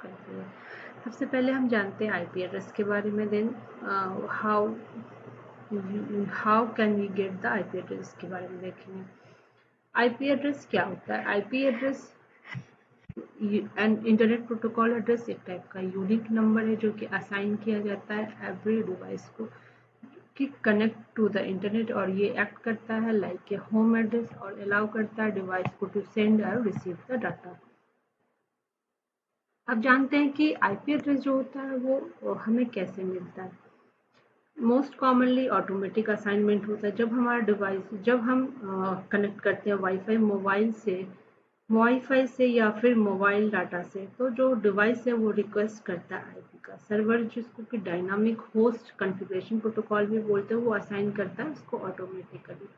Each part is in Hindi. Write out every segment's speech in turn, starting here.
कैसे है। सबसे पहले हम जानते हैं आईपी एड्रेस के बारे में, then how can we get the IP address के बारे में देखेंगे। आईपी एड्रेस क्या होता है? IP address and internet protocol address एक टाइप का यूनिक नंबर है जो कि असाइन किया जाता है एवरी डिवाइस को कि कनेक्ट टू द इंटरनेट, और ये एक्ट करता है लाइक ए होम एड्रेस और अलाउ करता है डिवाइस को टू सेंड और रिसीव द डाटा। अब जानते हैं कि आईपी एड्रेस जो होता है वो हमें कैसे मिलता है। मोस्ट कॉमनली ऑटोमेटिक असाइनमेंट होता है। जब हमारा डिवाइस, जब हम कनेक्ट करते हैं वाईफाई से या फिर मोबाइल डाटा से, तो जो डिवाइस है वो रिक्वेस्ट करता है आईपी का। सर्वर जिसको कि डायनामिक होस्ट कॉन्फ़िगरेशन प्रोटोकॉल भी बोलते हैं, वो असाइन करता है उसको ऑटोमेटिकली।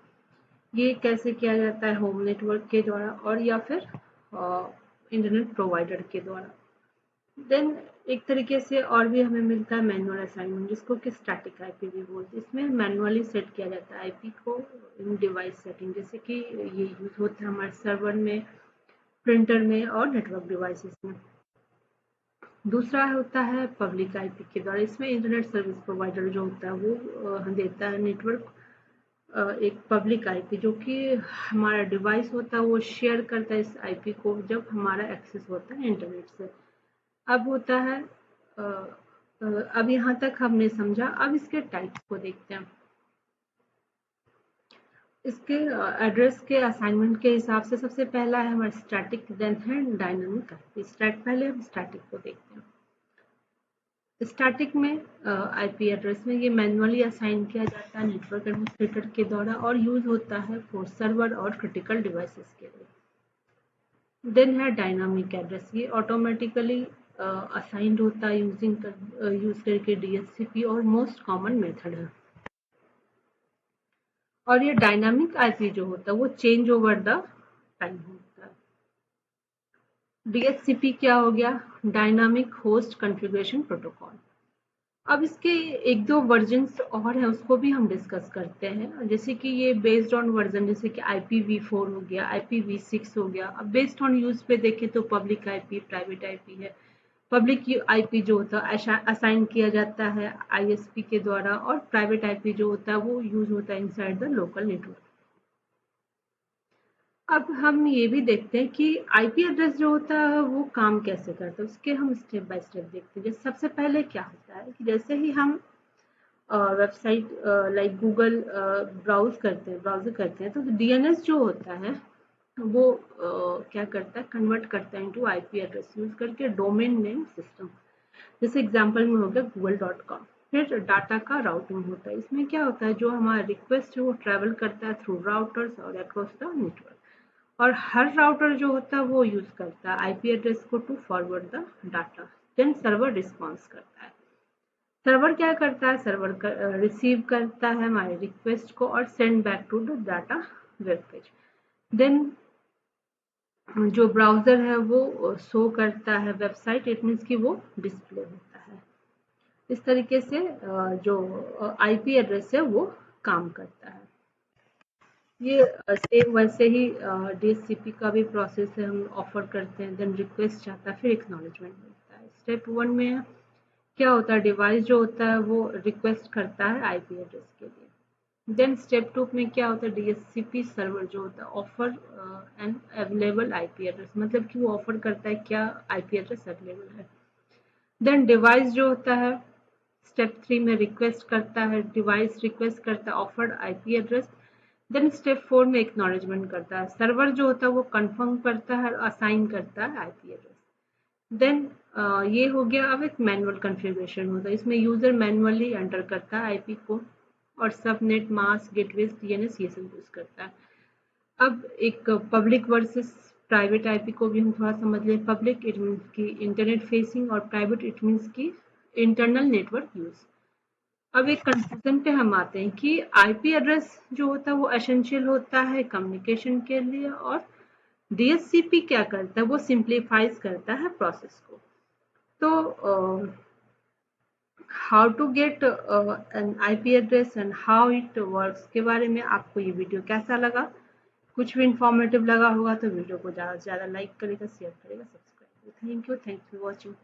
ये कैसे किया जाता है? होम नेटवर्क के द्वारा और या फिर इंटरनेट प्रोवाइडर के द्वारा। देन एक तरीके से और भी हमें मिलता है मैनुअल असाइनमेंट, जिसको कि स्टैटिक आईपी भी बोलते हैं। इसमें मैनुअली सेट किया जाता है आईपी को इन डिवाइस सेटिंग, जैसे कि ये यूज होता है हमारे सर्वर में, प्रिंटर में और नेटवर्क डिवाइसेस में। दूसरा होता है पब्लिक आईपी के द्वारा। इसमें इंटरनेट सर्विस प्रोवाइडर जो होता है वो देता है नेटवर्क एक पब्लिक आईपी, जो कि हमारा डिवाइस होता है वो शेयर करता है इस आईपी को जब हमारा एक्सेस होता है इंटरनेट से। अब होता है अब यहाँ तक हमने समझा। अब इसके टाइप्स को देखते हैं। इसके एड्रेस के असाइनमेंट के हिसाब से सबसे पहला है हमारा स्टैटिक, देन है डायनामिक आईपी। पहले हम स्टैटिक को देखते हैं। स्टैटिक में आईपी एड्रेस में ये मैनुअली असाइन किया जाता है नेटवर्क एडमिनिस्ट्रेटर के द्वारा और यूज होता है फॉर सर्वर और क्रिटिकल डिवाइसेस के लिए। देन है डायनामिक एड्रेस। ये ऑटोमेटिकली असाइंड होता है यूज करके डीएचसीपी और मोस्ट कॉमन मेथड है। और ये डायनामिक आईपी जो होता है वो चेंज ओवर द टाइम होता है। डीएचसीपी क्या हो गया? Dynamic host configuration protocol. अब इसके एक दो वर्जन्स और हैं, उसको भी हम डिस्कस करते हैं। जैसे कि ये बेस्ड ऑन वर्जन, जैसे कि IPv4 हो गया, IPv6 हो गया। अब बेस्ड ऑन यूज पे देखें तो पब्लिक आईपी, प्राइवेट आईपी है। पब्लिक आईपी जो होता है असाइन किया जाता है आईएसपी के द्वारा, और प्राइवेट आईपी जो होता है वो यूज होता है इनसाइड द लोकल नेटवर्क। अब हम ये भी देखते हैं कि आईपी एड्रेस जो होता है वो काम कैसे करता है, उसके हम स्टेप बाय स्टेप देखते हैं। जैसे सबसे पहले क्या होता है कि जैसे ही हम वेबसाइट लाइक गूगल ब्राउज़र करते हैं, तो डीएनएस जो होता है वो क्या करता है, कन्वर्ट करता है इनटू आईपी एड्रेस यूज करके डोमेन नेम सिस्टम। जैसे एग्जांपल में हो गया google.com। फिर डाटा का राउटिंग होता है। इसमें क्या होता है, जो हमारा रिक्वेस्ट है वो ट्रैवल करता है थ्रू राउटर्स और अक्रॉस द नेटवर्क, और हर राउटर जो होता है वो यूज करता है आईपी एड्रेस को to forward the data. Then server response करता है। सर्वर क्या करता है? सर्वर रिसीव करता है हमारे रिक्वेस्ट को और send back to the data web page. Then जो ब्राउजर है वो शो करता है वेबसाइट, इट मीन्स कि वो डिस्प्ले होता है। इस तरीके से जो आईपी एड्रेस है वो काम करता है। ये सेम वैसे ही डीएचसीपी का भी प्रोसेस है। हम ऑफर करते हैं, देन रिक्वेस्ट जाता है, फिर एक्नॉलेजमेंट मिलता है। स्टेप 1 में क्या होता है, डिवाइस जो होता है वो रिक्वेस्ट करता है आईपी एड्रेस के लिए। देन स्टेप 2 में क्या होता है, डीएचसीपी सर्वर जो होता है offer an available IP address, मतलब कि वो ऑफर करता है क्या आईपी एड्रेस अवेलेबल है। देन डिवाइस जो होता है स्टेप 3 में रिक्वेस्ट करता है, डिवाइस रिक्वेस्ट करता है offered IP address. Then step 4 में एक्नॉलेजमेंट करता है। सर्वर जो होता है वो कंफर्म करता है और असाइन करता है आईपी एड्रेस। देन ये हो गया। अब एक मैनुअल कॉन्फ़िगरेशन होता है। इसमें यूजर मैनुअली एंटर करता है आईपी को, और सबनेट, मास्क, गेटवेज, डीएनएस ये सब यूज करता है। अब एक पब्लिक वर्सेस प्राइवेट आईपी को भी हम थोड़ा समझ लें। पब्लिक इट मीन्स की इंटरनेट फेसिंग, और प्राइवेट इट मीन्स की इंटरनल नेटवर्क यूज। अब एक कंक्लूजन पे हम आते हैं कि आईपी एड्रेस जो होता है वो एसेंशियल होता है कम्युनिकेशन के लिए, और डीएचसीपी क्या करता है, वो सिंप्लीफाइज करता है प्रोसेस को। तो how to get an IP address and how it works के बारे में आपको ये वीडियो कैसा लगा? कुछ भी इंफॉर्मेटिव लगा होगा तो वीडियो को ज़्यादा से ज़्यादा लाइक करेगा, शेयर करेगा, सब्सक्राइब करेगा। Thank you for watching.